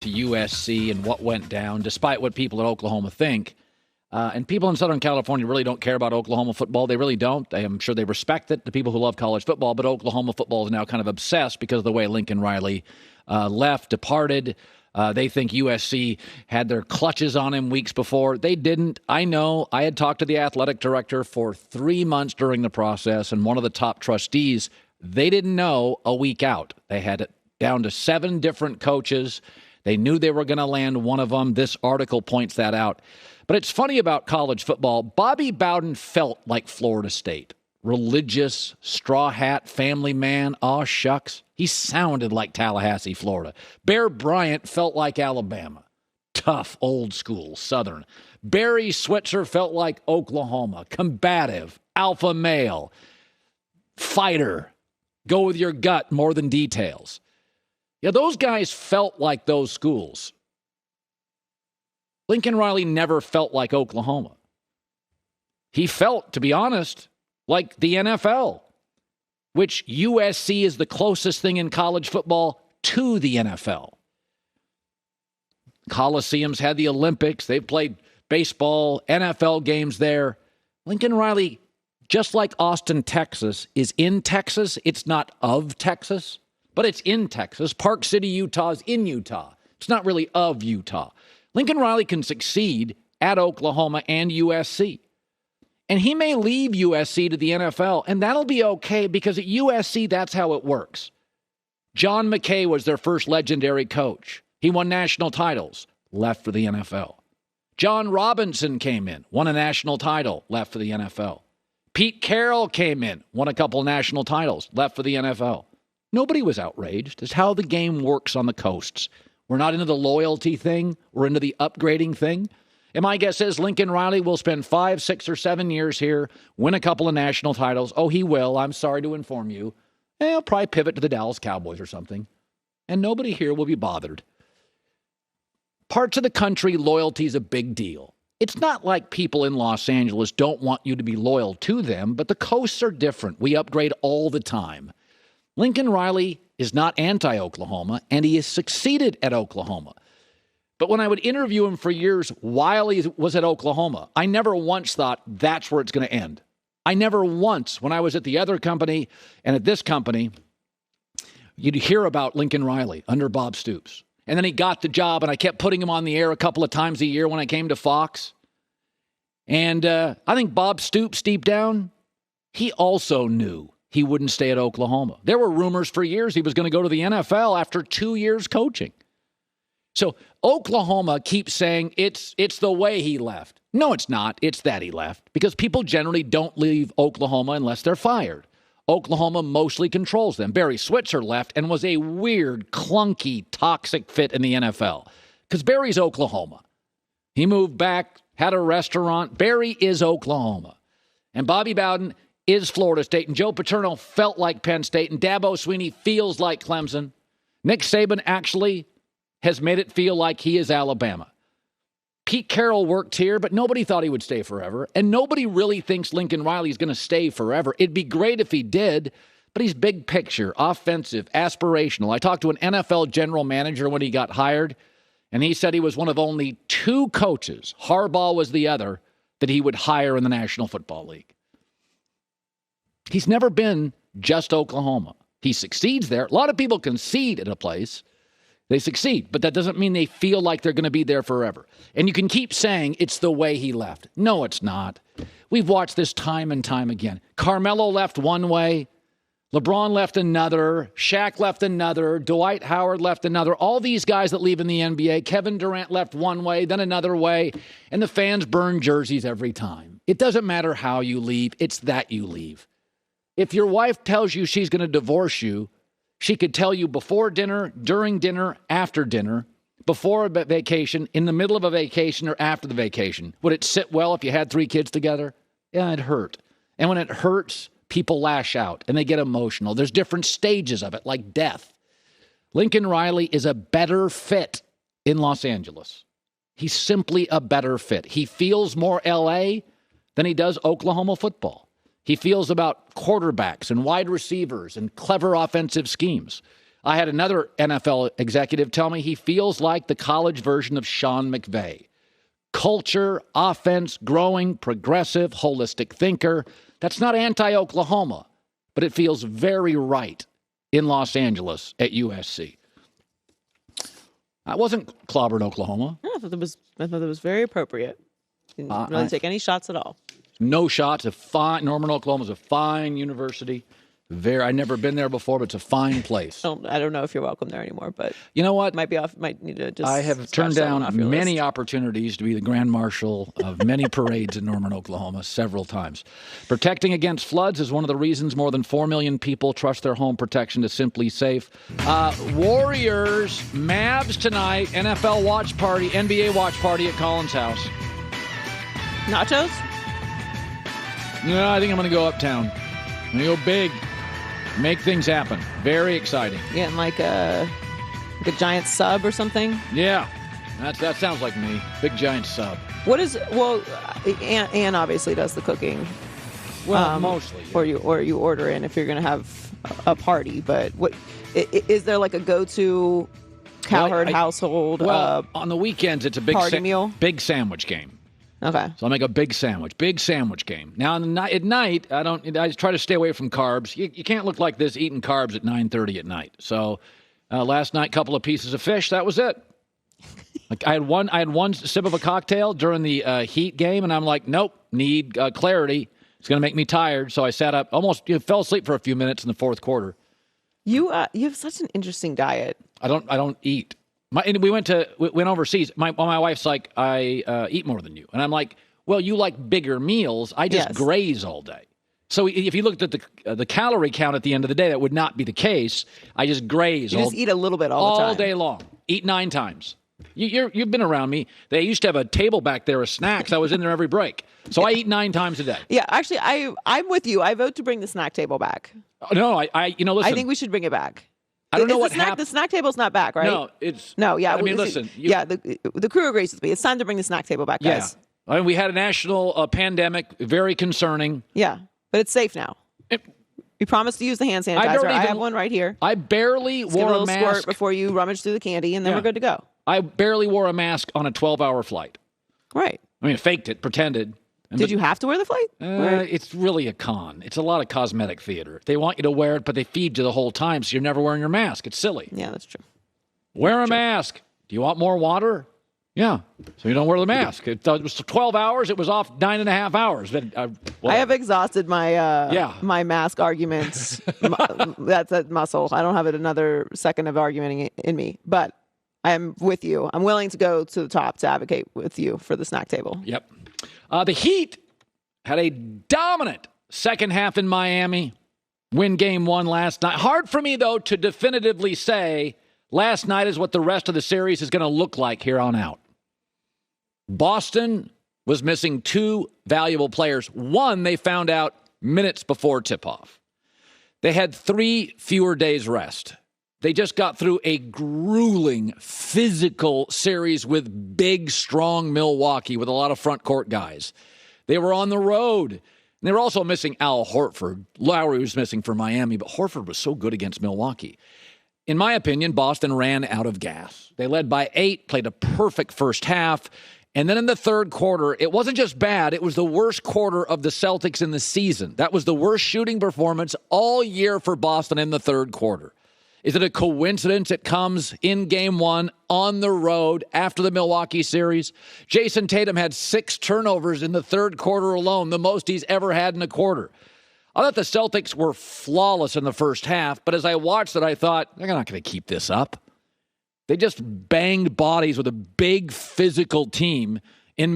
to USC and what went down, despite what people at Oklahoma think. And people in Southern California really don't care about Oklahoma football. They really don't. I'm sure they respect it, the people who love college football, but Oklahoma football is now kind of obsessed because of the way Lincoln Riley departed. They think USC had their clutches on him weeks before. They didn't. I know. I had talked to the athletic director for 3 months during the process, and one of the top trustees, they didn't know a week out. They had it down to 7 different coaches. They knew they were going to land one of them. This article points that out. But it's funny about college football. Bobby Bowden felt like Florida State. Religious, straw hat, family man. Aw, shucks. He sounded like Tallahassee, Florida. Bear Bryant felt like Alabama. Tough, old school, Southern. Barry Switzer felt like Oklahoma. Combative, alpha male, fighter. Go with your gut more than details. Yeah, those guys felt like those schools. Lincoln Riley never felt like Oklahoma. He felt, to be honest, like the NFL, which USC is the closest thing in college football to the NFL. Coliseums had the Olympics. They've played baseball, NFL games there. Lincoln Riley, just like Austin, Texas, is in Texas. It's not of Texas, but it's in Texas. Park City, Utah is in Utah. It's not really of Utah. Lincoln Riley can succeed at Oklahoma and USC. And he may leave USC to the NFL, and that'll be okay because at USC, that's how it works. John McKay was their first legendary coach. He won national titles, left for the NFL. John Robinson came in, won a national title, left for the NFL. Pete Carroll came in, won a couple national titles, left for the NFL. Nobody was outraged. It's how the game works on the coasts. We're not into the loyalty thing. We're into the upgrading thing. And my guess is Lincoln Riley will spend 5, 6, or 7 years here, win a couple of national titles. Oh, he will. I'm sorry to inform you. And he'll probably pivot to the Dallas Cowboys or something. And nobody here will be bothered. Parts of the country, loyalty is a big deal. It's not like people in Los Angeles don't want you to be loyal to them, but the coasts are different. We upgrade all the time. Lincoln Riley is not anti-Oklahoma, and he has succeeded at Oklahoma. But when I would interview him for years while he was at Oklahoma, I never once thought that's where it's going to end. I never once, when I was at the other company and at this company, you'd hear about Lincoln Riley under Bob Stoops. And then he got the job, and I kept putting him on the air a couple of times a year when I came to Fox. And I think Bob Stoops, deep down, he also knew he wouldn't stay at Oklahoma. There were rumors for years he was going to go to the NFL after 2 years coaching. So Oklahoma keeps saying it's the way he left. No, it's not. It's that he left because people generally don't leave Oklahoma unless they're fired. Oklahoma mostly controls them. Barry Switzer left and was a weird, clunky, toxic fit in the NFL because Barry's Oklahoma. He moved back, had a restaurant. Barry is Oklahoma. And Bobby Bowden is Florida State. And Joe Paterno felt like Penn State. And Dabo Swinney feels like Clemson. Nick Saban actually has made it feel like he is Alabama. Pete Carroll worked here, but nobody thought he would stay forever. And nobody really thinks Lincoln Riley is going to stay forever. It'd be great if he did, but he's big picture, offensive, aspirational. I talked to an NFL general manager when he got hired, and he said he was one of only 2 coaches, Harbaugh was the other, that he would hire in the National Football League. He's never been just Oklahoma. He succeeds there. A lot of people concede at a place. They succeed, but that doesn't mean they feel like they're going to be there forever. And you can keep saying it's the way he left. No, it's not. We've watched this time and time again. Carmelo left one way. LeBron left another. Shaq left another. Dwight Howard left another. All these guys that leave in the NBA, Kevin Durant left one way, then another way, and the fans burn jerseys every time. It doesn't matter how you leave. It's that you leave. If your wife tells you she's going to divorce you, she could tell you before dinner, during dinner, after dinner, before a vacation, in the middle of a vacation, or after the vacation. Would it sit well if you had 3 kids together? Yeah, it hurt. And when it hurts, people lash out and they get emotional. There's different stages of it, like death. Lincoln Riley is a better fit in Los Angeles. He's simply a better fit. He feels more L.A. than he does Oklahoma football. He feels about quarterbacks and wide receivers and clever offensive schemes. I had another NFL executive tell me he feels like the college version of Sean McVay. Culture, offense, growing, progressive, holistic thinker. That's not anti-Oklahoma, but it feels very right in Los Angeles at USC. I wasn't clobbered Oklahoma. I thought it was very appropriate. Didn't really take any shots at all. No shots. Norman, Oklahoma is a fine university. I've never been there before, but it's a fine place. I don't know if you're welcome there anymore, but you know what? Might need to just. I have turned down many opportunities to be the grand marshal of many parades in Norman, Oklahoma, several times. Protecting against floods is one of the reasons more than 4 million people trust their home protection to Simply Safe. Warriors, Mavs tonight, NFL watch party, NBA watch party at Colin's house. Nachos? No, I think I'm going to go uptown. I'm going to go big. Make things happen. Very exciting. Yeah, and like a giant sub or something. Yeah, that sounds like me. Big giant sub. Ann obviously does the cooking. Well, mostly. Yeah. Or you order in if you're going to have a party. But what is there like a go-to Cowherd household? Well, on the weekends it's a big party meal, big sandwich game. Okay. So I'll make a big sandwich game. Now, at night, I try to stay away from carbs. You can't look like this eating carbs at 9:30 at night. So last night, couple of pieces of fish. That was it. Like I had one sip of a cocktail during the Heat game, and I'm like, nope, need clarity. It's going to make me tired. So I sat up, fell asleep for a few minutes in the fourth quarter. You have such an interesting diet. I don't eat. We went overseas. My wife's like, I eat more than you. And I'm like, well, you like bigger meals. I just graze all day. So if you looked at the calorie count at the end of the day, that would not be the case. I just graze. You just eat a little bit all the time. All day long. Eat 9 times. You've been around me. They used to have a table back there of snacks. I was in there every break. So I eat 9 times a day. Yeah, actually, I'm with you. I vote to bring the snack table back. No, listen. I think we should bring it back. I don't know what happened. The snack table's not back, right? No, yeah. I mean, listen. The crew agrees with me. It's time to bring the snack table back, guys. Yeah. I mean, we had a national pandemic, very concerning. Yeah, but it's safe now. We promised to use the hand sanitizer. I have one right here. I barely wore a mask. Give a little squirt before you rummage through the candy, and then we're good to go. I barely wore a mask on a 12-hour flight. Right. I mean, faked it, pretended. Did you have to wear the flight? It's really a con. It's a lot of cosmetic theater. They want you to wear it, but they feed you the whole time, so you're never wearing your mask. It's silly. Yeah, that's true. Wear a mask. Do you want more water? Yeah. So you don't wear the mask. It was 12 hours. It was off 9.5 hours. I have exhausted my my mask arguments. That's a muscle. I don't have another second of arguing in me. But I'm with you. I'm willing to go to the top to advocate with you for the snack table. Yep. The Heat had a dominant second half in Miami, win game 1 last night. Hard for me, though, to definitively say last night is what the rest of the series is going to look like here on out. Boston was missing 2 valuable players. One they found out minutes before tip-off. They had 3 fewer days rest. They just got through a grueling physical series with big, strong Milwaukee with a lot of front court guys. They were on the road. And they were also missing Al Horford. Lowry was missing for Miami, but Horford was so good against Milwaukee. In my opinion, Boston ran out of gas. They led by 8, played a perfect first half. And then in the third quarter, it wasn't just bad. It was the worst quarter of the Celtics in the season. That was the worst shooting performance all year for Boston in the third quarter. Is it a coincidence it comes in game 1 on the road after the Milwaukee series? Jason Tatum had 6 turnovers in the third quarter alone, the most he's ever had in a quarter. I thought the Celtics were flawless in the first half, but as I watched it, I thought, they're not going to keep this up. They just banged bodies with a big physical team in